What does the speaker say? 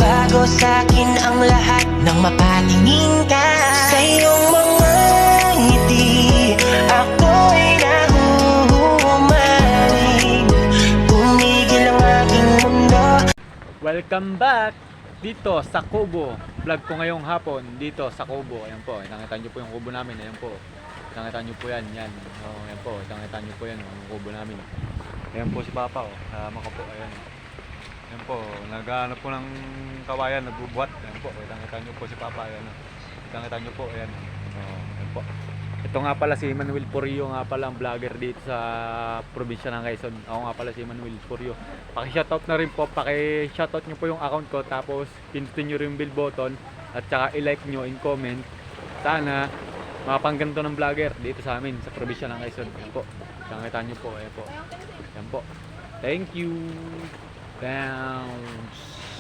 Bago sa'kin ang lahat nang mapatingin ka. Sa iyong mga ngiti ako'y nahuhumaling. Tumigil ang aking mundo. Welcome back dito sa Kubo. Vlog ko ngayong hapon dito sa Kubo. Ayan po, nakita nyo po yung kubo namin. Ayan po, nakita nyo po yan. Yan. Oh, ayan po, nakita nyo po yan yung kubo namin. Ayan po si Papa. Oh. Kasama ko po. Ayan. Ayan po, naghanap po ng kawayan, nagbubuhat. Ayan po, nakita nyo po si Papa. Ayan. Nakita nyo po. Ayan. Oh, ayan po. Ito nga pala si Manuel Purio, nga pala ang vlogger dito sa probinsya ng Quezon. Ako nga pala si Manuel Purio. Paki-shoutout na rin po, paki-shoutout nyo po yung account ko, tapos pinutin nyo rin yung bell button at saka i-like nyo in comment. Sana makapangganto ng vlogger dito sa amin sa probinsya ng Quezon. Ayan po, nakita nyo po, ayan po. Ayan po. Thank you. Bounce.